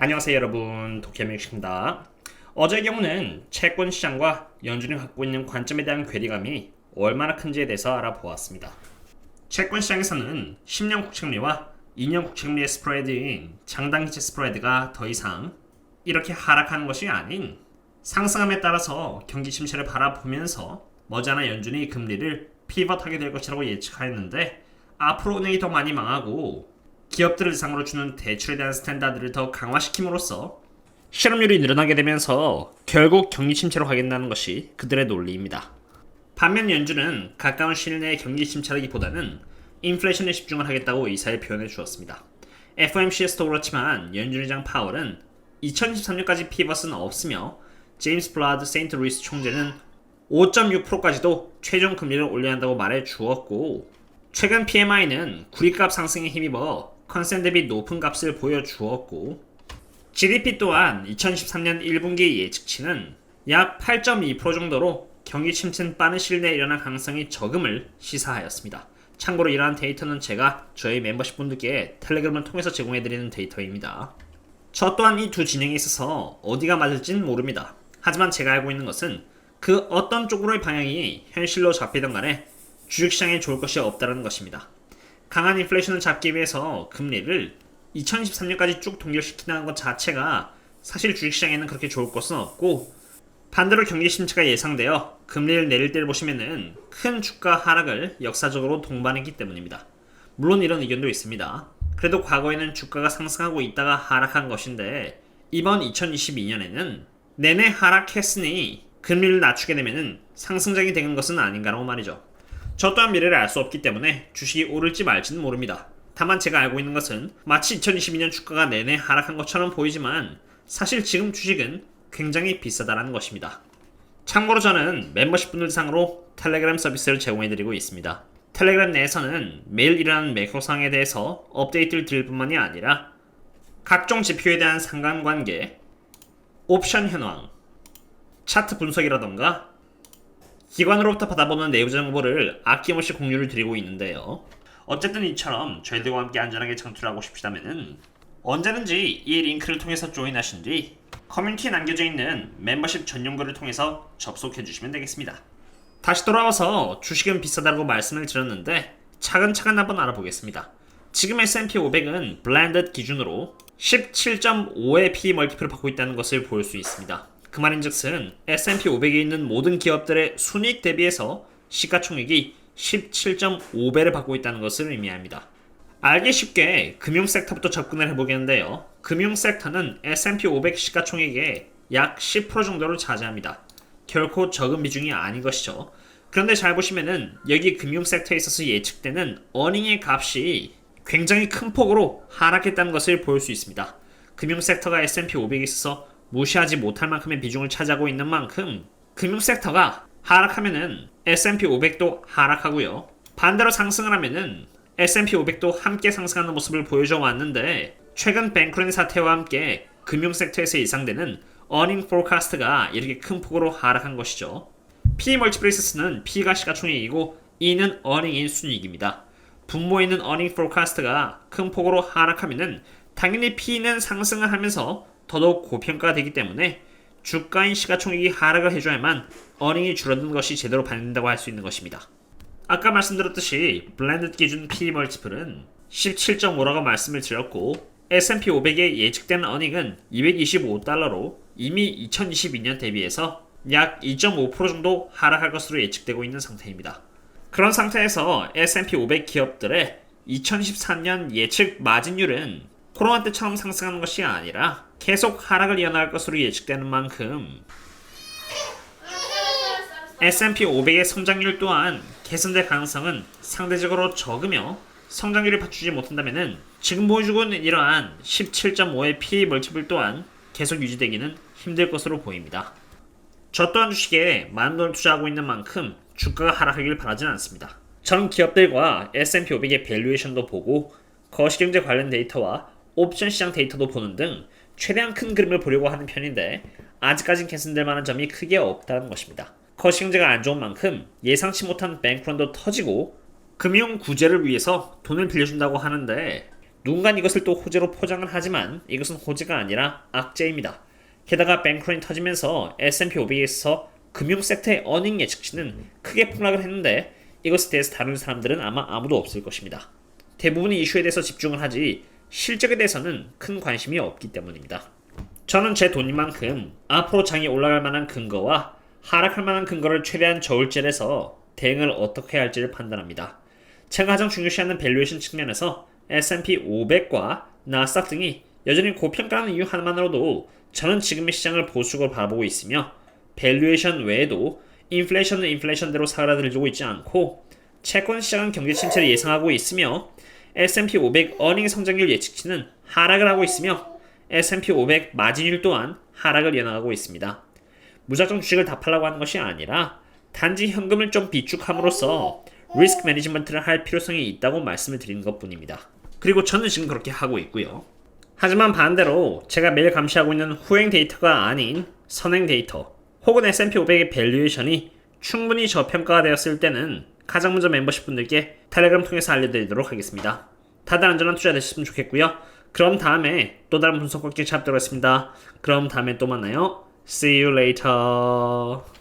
안녕하세요 여러분, 도케믹입니다. 어제의 경우는 채권 시장과 연준이 갖고 있는 관점에 대한 괴리감이 얼마나 큰지에 대해서 알아보았습니다. 채권 시장에서는 10년 국채금리와 2년 국채금리의 스프레드인 장단기채 스프레드가 더 이상 이렇게 하락하는 것이 아닌 상승함에 따라서 경기 침체를 바라보면서 머지않아 연준이 금리를 피벗하게 될 것이라고 예측하였는데, 앞으로 은행이 더 많이 망하고 기업들을 대상으로 주는 대출에 대한 스탠다드를 더 강화시킴으로써 실업률이 늘어나게 되면서 결국 경기 침체로 가겠다는 것이 그들의 논리입니다. 반면 연준은 가까운 시일 내에 경기 침체라기보다는 인플레이션에 집중을 하겠다고 의사를 표현해 주었습니다. FOMC에서도 그렇지만 연준의장 파월은 2023년까지 피벗은 없으며 제임스 블라드 세인트 루이스 총재는 5.6%까지도 최종 금리를 올려야 한다고 말해 주었고, 최근 PMI는 구리값 상승에 힘입어 컨센 대비 높은 값을 보여주었고, GDP 또한 2023년 1분기 예측치는 약 8.2% 정도로 경기 침체는 빠른 시일 내에 일어날 가능성이 적음을 시사하였습니다. 참고로 이러한 데이터는 제가 저희 멤버십 분들께 텔레그램을 통해서 제공해드리는 데이터입니다. 저 또한 이 두 진행에 있어서 어디가 맞을지는 모릅니다. 하지만 제가 알고 있는 것은 그 어떤 쪽으로의 방향이 현실로 잡히던 간에 주식시장에 좋을 것이 없다는 것입니다. 강한 인플레이션을 잡기 위해서 금리를 2023년까지 쭉 동결시키는 것 자체가 사실 주식시장에는 그렇게 좋을 것은 없고, 반대로 경기 침체가 예상되어 금리를 내릴 때를 보시면은 큰 주가 하락을 역사적으로 동반했기 때문입니다. 물론 이런 의견도 있습니다. 그래도 과거에는 주가가 상승하고 있다가 하락한 것인데, 이번 2022년에는 내내 하락했으니 금리를 낮추게 되면은 상승장이 되는 것은 아닌가라고 말이죠. 저 또한 미래를 알 수 없기 때문에 주식이 오를지 말지는 모릅니다. 다만 제가 알고 있는 것은 마치 2022년 주가가 내내 하락한 것처럼 보이지만 사실 지금 주식은 굉장히 비싸다라는 것입니다. 참고로 저는 멤버십 분들 상으로 텔레그램 서비스를 제공해드리고 있습니다. 텔레그램 내에서는 매일 일어나는 매크로 상황에 대해서 업데이트를 드릴 뿐만이 아니라 각종 지표에 대한 상관관계, 옵션 현황, 차트 분석이라던가 기관으로부터 받아보는 내부 정보를 아낌없이 공유를 드리고 있는데요. 어쨌든 이처럼 저희들과 함께 안전하게 창출하고 싶으시다면 언제든지 이 링크를 통해서 조인하신 뒤 커뮤니티에 남겨져 있는 멤버십 전용 글을 통해서 접속해 주시면 되겠습니다. 다시 돌아와서 주식은 비싸다고 말씀을 드렸는데 차근차근 한번 알아보겠습니다. 지금 S&P 500은 블렌드 기준으로 17.5의 P 멀티플을 받고 있다는 것을 볼 수 있습니다. 그 말인즉슨 S&P 500에 있는 모든 기업들의 순이익 대비해서 시가총액이 17.5배를 받고 있다는 것을 의미합니다. 알기 쉽게 금융 섹터부터 접근을 해보겠는데요. 금융 섹터는 S&P 500 시가총액의 약 10% 정도를 차지합니다. 결코 적은 비중이 아닌 것이죠. 그런데 잘 보시면은 여기 금융 섹터에 있어서 예측되는 어닝의 값이 굉장히 큰 폭으로 하락했다는 것을 볼 수 있습니다. 금융 섹터가 S&P 500에 있어서 무시하지 못할 만큼의 비중을 차지하고 있는 만큼 금융 섹터가 하락하면은 S&P 500도 하락하고요. 반대로 상승을 하면은 S&P 500도 함께 상승하는 모습을 보여줘 왔는데, 최근 뱅크런 사태와 함께 금융 섹터에서 예상되는 어닝 포커스트가 이렇게 큰 폭으로 하락한 것이죠. P 멀티플레이스는 P가 시가총액이고 E는 어닝인 순이익입니다. 분모에 있는 어닝 포커스트가 큰 폭으로 하락하면은 당연히 P는 상승을 하면서 더더욱 고평가가 되기 때문에 주가인 시가총액이 하락을 해줘야만 어닝이 줄어든 것이 제대로 반영된다고 할 수 있는 것입니다. 아까 말씀드렸듯이 블렌드 기준 P 멀티플은 17.5라고 말씀을 드렸고, S&P 500의 예측되는 어닝은 225달러로 이미 2022년 대비해서 약 2.5% 정도 하락할 것으로 예측되고 있는 상태입니다. 그런 상태에서 S&P 500 기업들의 2014년 예측 마진율은 코로나 때처럼 상승하는 것이 아니라 계속 하락을 이어나갈 것으로 예측되는 만큼 S&P 500의 성장률 또한 개선될 가능성은 상대적으로 적으며, 성장률을 받치지 못한다면 지금 보여주고 있는 이러한 17.5의 PE 멀티플 또한 계속 유지되기는 힘들 것으로 보입니다. 저 또한 주식에 많은 돈을 투자하고 있는 만큼 주가가 하락하길 바라진 않습니다. 저는 기업들과 S&P 500의 밸류에이션도 보고 거시경제 관련 데이터와 옵션 시장 데이터도 보는 등 최대한 큰 그림을 보려고 하는 편인데, 아직까진 개선될 만한 점이 크게 없다는 것입니다. 거시경제가 안 좋은 만큼 예상치 못한 뱅크런도 터지고 금융 구제를 위해서 돈을 빌려준다고 하는데, 누군가 이것을 또 호재로 포장을 하지만 이것은 호재가 아니라 악재입니다. 게다가 뱅크런이 터지면서 S&P 500에서 금융 섹터의 어닝 예측치는 크게 폭락을 했는데 이것에 대해서 다루는 사람들은 아마 아무도 없을 것입니다. 대부분이 이슈에 대해서 집중을 하지 실적에 대해서는 큰 관심이 없기 때문입니다. 저는 제 돈인 만큼 앞으로 장이 올라갈 만한 근거와 하락할 만한 근거를 최대한 저울질해서 대응을 어떻게 할지를 판단합니다. 제가 가장 중요시하는 밸류에이션 측면에서 S&P 500과 나스닥 등이 여전히 고평가하는 이유 하나만으로도 저는 지금의 시장을 보수적으로 바라보고 있으며 밸류에이션 외에도 인플레이션은 인플레이션대로 사그라들고 있지 않고 채권 시장은 경제 침체를 예상하고 있으며 S&P 500 어닝 성장률 예측치는 하락을 하고 있으며 S&P 500 마진율 또한 하락을 예상하고 있습니다. 무작정 주식을 다 팔라고 하는 것이 아니라 단지 현금을 좀 비축함으로써 리스크 매니지먼트를 할 필요성이 있다고 말씀을 드리는 것뿐입니다. 그리고 저는 지금 그렇게 하고 있고요. 하지만 반대로 제가 매일 감시하고 있는 후행 데이터가 아닌 선행 데이터 혹은 S&P 500의 밸류에이션이 충분히 저평가가 되었을 때는 가장 먼저 멤버십 분들께 텔레그램 통해서 알려드리도록 하겠습니다. 다들 안전한 투자 되셨으면 좋겠고요. 그럼 다음에 또 다른 분석 꽉 잡도록 하겠습니다. 그럼 다음에 또 만나요. See you later.